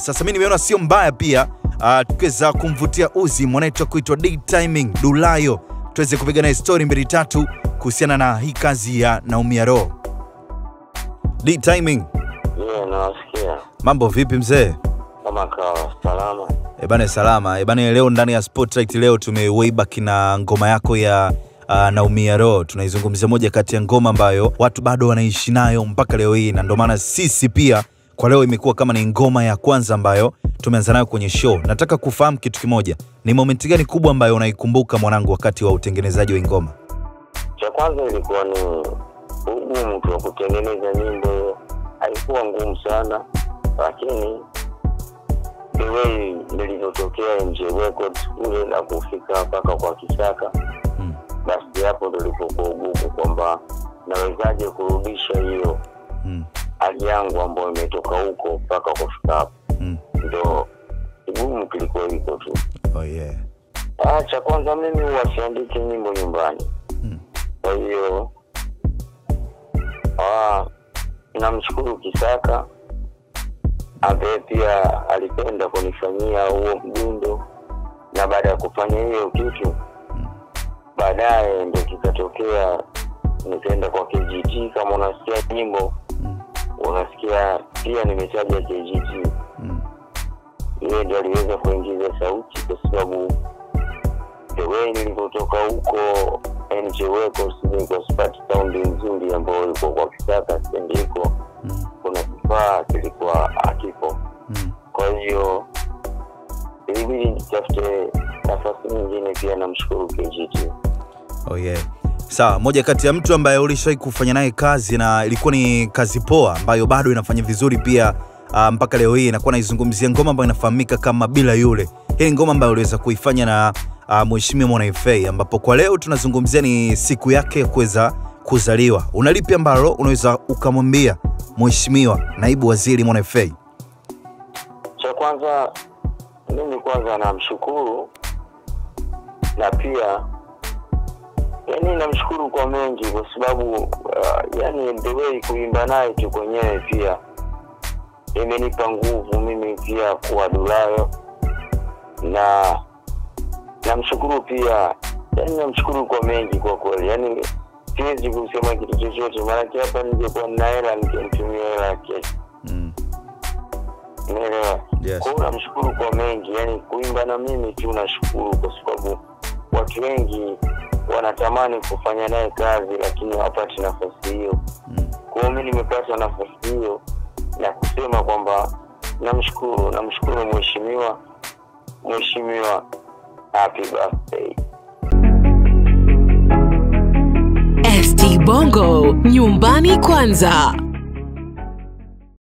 Sasa mimi nimeona sio mbaya pia tukiweza kumvutia Uzi mwanetu kuitwa D-Timing Dulayo, tuweze kupiga na story mbili tatu kuhusiana na hii kazi ya Naumia Roho. D-Timing. Nasikia. Mambo vipi mzee? Kama kawa, salama. Bana salama. Bana leo ndani ya Spotlight leo way back na ngoma yako ya Naumia Roho. Tunaizungumzia moja kati ya ngoma ambayo watu bado wanaishi nayo mpaka leo hii, na ndio maana sisi pia kwa leo imekuwa kama ni ngoma ya kwanza ambayo tumeanza nayo kwenye show. Nataka kufahamu kitu kimoja. Ni moment gani kubwa ambayo unaikumbuka mwanangu wakati wa utengenezaji wa ngoma? Cha kwanza ilikuwa ni ugumu wa kutengeneza nyimbo. Haikuwa ngumu sana, lakini the way nilitokea MJ Records kule na kufika mpaka kwa Kisaka, basi hapo nilipokuwa ugumu kwamba nawezaje kurudisha hiyo hali yangu ambayo imetoka huko mpaka kufika hapo. Ndio ugumu kilikuwa hiko tu. Oh yeah. Cha kwanza mimi huwa siandiki nyimbo nyumbani. Kwa hiyo namshukuru Kisaka ambaye pia alipenda kunifanyia huo mdundo, na baada ya kufanya hiyo kitu baadaye ndio kikatokea nikaenda kwa KGT. Kama unasikia nyimbo unasikia pia nimetaja KGT. Yeye ndiye aliweza kuingiza sauti kwa sababu the way nilipotoka huko MJ Records nilikuwa sipati sound nzuri ambayo ilikuwa kwa Kisaka ndiko kuna kifaa kilikuwa hakipo. Kwa hiyo ilibidi nitafute nafasi nyingine pia, namshukuru KGT. Oh yeah. Sawa, moja kati ya mtu ambaye ulishawahi kufanya naye kazi na ilikuwa ni kazi poa ambayo bado inafanya vizuri pia mpaka leo hii, inakuwa naizungumzia ngoma ambayo inafahamika kama Bila Yule. Hii ngoma ambayo uliweza kuifanya na Mheshimiwa Mwana FA, ambapo kwa leo tunazungumzia ni siku yake ya kuweza kuzaliwa. Unalipi ambalo unaweza ukamwambia Mheshimiwa Naibu Waziri Mwana FA? Cha kwanza mimi kwanza namshukuru, na pia yani namshukuru kwa mengi kwa sababu yani the way kuimba naye tu kwenyewe pia imenipa nguvu mimi pia kuwa Dulayo, na namshukuru pia, yani namshukuru kwa mengi kwa kweli. Yani siwezi kusema kitu chochote, maana hapa ningekuwa na hela ningemtumia hela kesho. Unaelewa? Yes. Kwa hiyo namshukuru kwa mengi, yani kuimba na mimi tu nashukuru kwa sababu watu wengi wanatamani kufanya naye kazi lakini hawapati nafasi hiyo. Kwa hiyo mimi nimepata nafasi hiyo na kusema kwamba namshukuru mheshimiwa, happy birthday. ST Bongo, nyumbani kwanza.